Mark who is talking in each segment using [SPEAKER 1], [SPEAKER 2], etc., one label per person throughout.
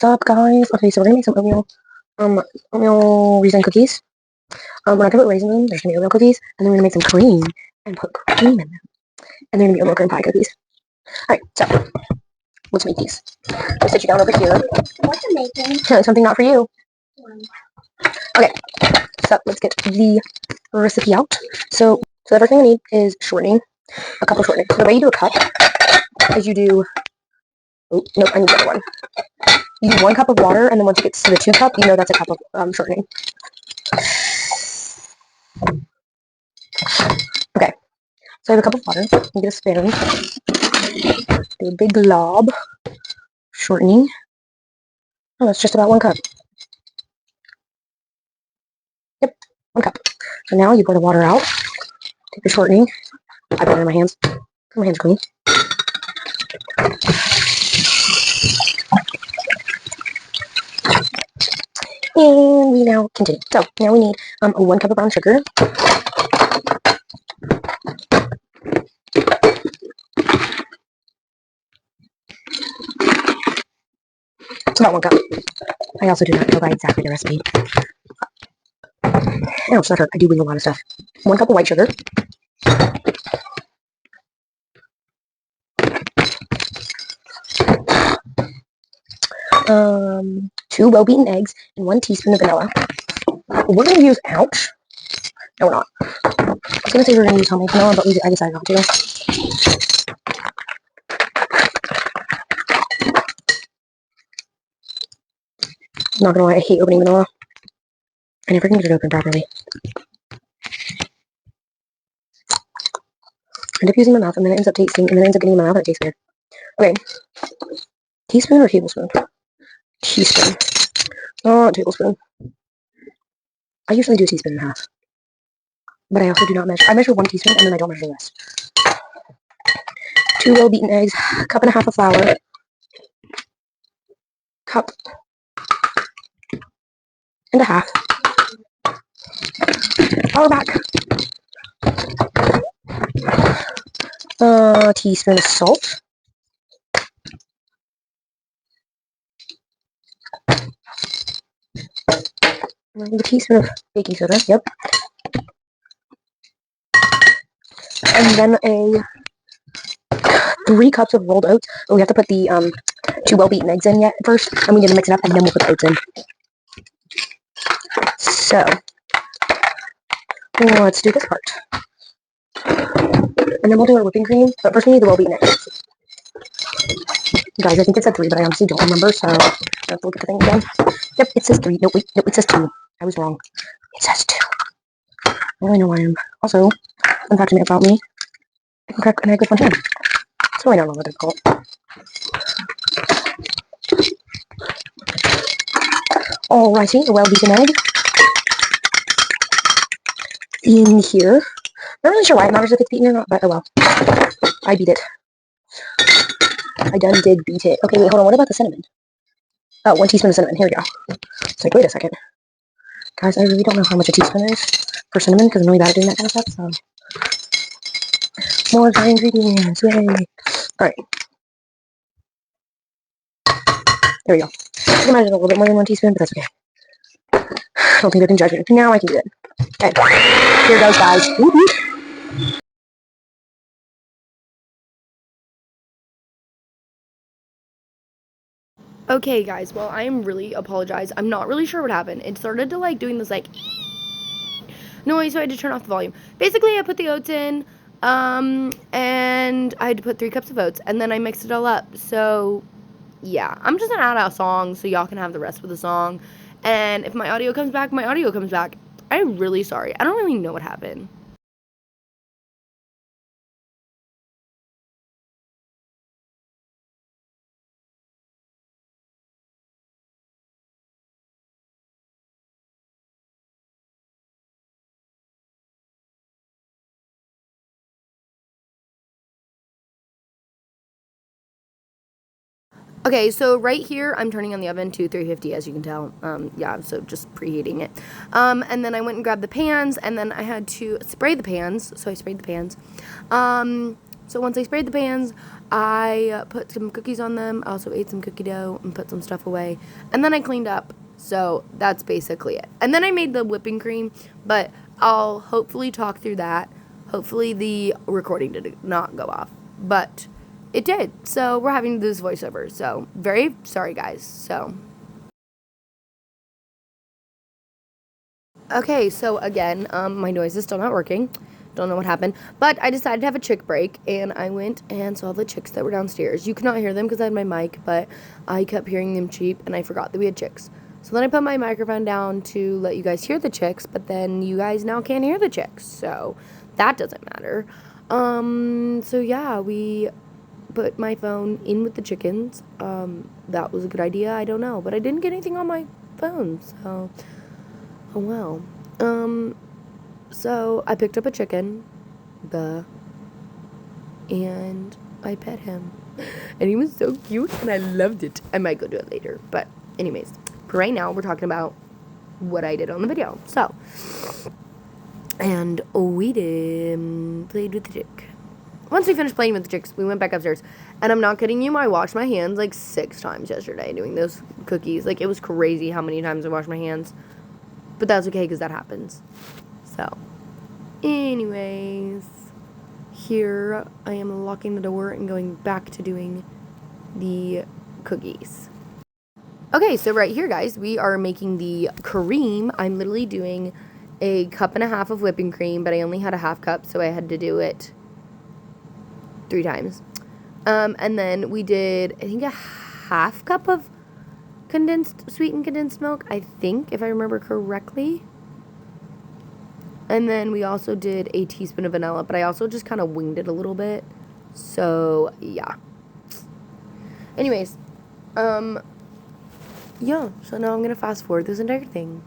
[SPEAKER 1] What's up, guys? Okay, so we're gonna make some oatmeal raisin cookies. We're not gonna put raisins in them. There's gonna be oatmeal cookies, and then we're gonna make some cream and put cream in them, and they're gonna be oatmeal cream pie cookies. All right, so let's make these. I'll sit you down over here.
[SPEAKER 2] What's a making?
[SPEAKER 1] Something not for you. Okay, so let's get the recipe out. So the first thing we need is shortening, a cup of shortening. So the way you do a cup is you do. Oh nope, I need the other one. You do 1 cup of water, and then once it gets to the 2 cup, you know that's a cup of shortening. Okay, so I have a cup of water. You get a spoon. Do a big glob. Shortening. Oh, that's just about 1 cup. Yep, 1 cup. So now you pour the water out. Take your shortening. I put it in my hands. My hands clean. And we now continue. So now we need 1 cup of brown sugar. It's about 1 cup. I also do not go by exactly the recipe. Oh, so that hurt. I do wing a lot of stuff. 1 cup of white sugar. Um, 2 well-beaten eggs and 1 teaspoon of vanilla. We're going to use, ouch. No, we're not. I was going to say we were going to use homemade vanilla, but I decided not to. I'm not going to lie, I hate opening vanilla. I never can get it open properly. I end up using my mouth, and then it ends up tasting, and then it ends up getting in my mouth, and it tastes weird. Okay. Teaspoon or tablespoon? Teaspoon. Oh, tablespoon. I usually do a teaspoon and a half. But I also do not measure. I measure 1 teaspoon, and then I don't measure the rest. 2 well-beaten eggs, 1.5 cups of flour, cup and a half. Flour back. A teaspoon of salt. A teaspoon of baking soda. Yep. And then 3 cups of rolled oats. But we have to put the 2 well-beaten eggs in yet first, and we need to mix it up, and then we'll put the oats in. So let's do this part. And then we'll do our whipping cream, but first we need the well-beaten eggs. Guys, I think it said 3, but I honestly don't remember, so I have to look at the thing again. Yep, it says 3. Nope, wait, nope, it says 2. I was wrong. It says 2. I don't really know why I am. Also, fun fact about me, I can crack an egg with 1 hand. It's really not all that difficult. Alrighty, the well-beaten egg in here. Not really sure why it matters if it's beaten or not, but oh well. I beat it. I done did beat it. Okay, wait, hold on. What about the cinnamon? Oh, 1 teaspoon of cinnamon. Here we go. It's like, wait a second. Guys, I really don't know how much a teaspoon is for cinnamon because I'm really bad at doing that kind of stuff, so. More dry ingredients. Yay. Alright. There we go. I can imagine a little bit more than 1 teaspoon, but that's okay. I don't think they can judge me. Now I can do it. Okay. Here goes, guys. Woo-hoo.
[SPEAKER 3] Okay, guys, well, I am really apologize. I'm not really sure what happened. It started to, like, doing this, like, noise, so I had to turn off the volume. Basically, I put the oats in, and I had to put 3 cups of oats, and then I mixed it all up. So, yeah, I'm just gonna add a song so y'all can have the rest of the song. And if my audio comes back, my audio comes back. I'm really sorry. I don't really know what happened. Okay, so right here, I'm turning on the oven to 350, as you can tell. Yeah, so just preheating it. And then I went and grabbed the pans, and then I had to spray the pans. So I sprayed the pans. So once I sprayed the pans, I put some cookies on them. I also ate some cookie dough and put some stuff away. And then I cleaned up. So that's basically it. And then I made the whipping cream, but I'll hopefully talk through that. Hopefully the recording did not go off, but it did. So we're having this voiceover. So very sorry, guys. So. Okay, so again, my noise is still not working. Don't know what happened, but I decided to have a chick break, and I went and saw the chicks that were downstairs. You could not hear them because I had my mic, but I kept hearing them cheep, and I forgot that we had chicks. So then I put my microphone down to let you guys hear the chicks, but then you guys now can't hear the chicks, so that doesn't matter. So yeah, we put my phone in with the chickens. That was a good idea, I don't know, but I didn't get anything on my phone, so oh well. So I picked up a chicken, and I pet him. And he was so cute, and I loved it. I might go do it later, but anyways, for right now, we're talking about what I did on the video. So, and we played with the chick. Once we finished playing with the chicks, we went back upstairs. And I'm not kidding you, I washed my hands like 6 times yesterday doing those cookies. Like, it was crazy how many times I washed my hands. But that's okay, because that happens. So, anyways, here I am locking the door and going back to doing the cookies. Okay, so right here, guys, we are making the cream. I'm literally doing a 1.5 cups of whipping cream, but I only had a 1/2 cup, so I had to do it 3 times. And then we did, I think, a 1/2 cup of sweetened condensed milk, I think, if I remember correctly. And then we also did a teaspoon of vanilla, but I also just kind of winged it a little bit. So, yeah. Anyways, yeah, so now I'm going to fast forward this entire thing.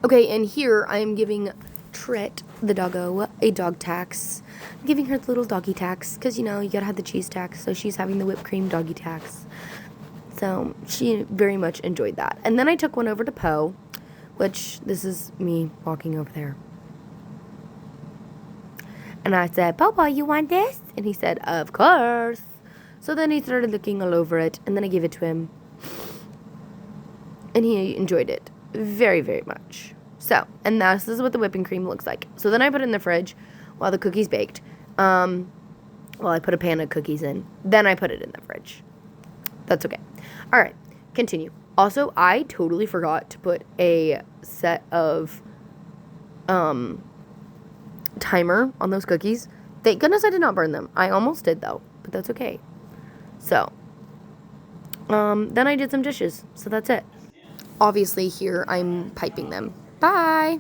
[SPEAKER 3] Okay, and here I am giving Trit, the doggo, a dog tax. I'm giving her the little doggy tax, because, you know, you gotta have the cheese tax, so she's having the whipped cream doggy tax. So she very much enjoyed that. And then I took one over to Poe, which this is me walking over there. And I said, Popo, you want this? And he said, of course. So then he started looking all over it, and then I gave it to him. And he enjoyed it very, very much. So, and this is what the whipping cream looks like. So then I put it in the fridge while the cookies baked. Well, I put a pan of cookies in. Then I put it in the fridge. That's okay. All right, continue. Also, I totally forgot to put a set of timer on those cookies. Thank goodness I did not burn them. I almost did, though, but that's okay. So, then I did some dishes. So that's it. Obviously, here I'm piping them. Bye!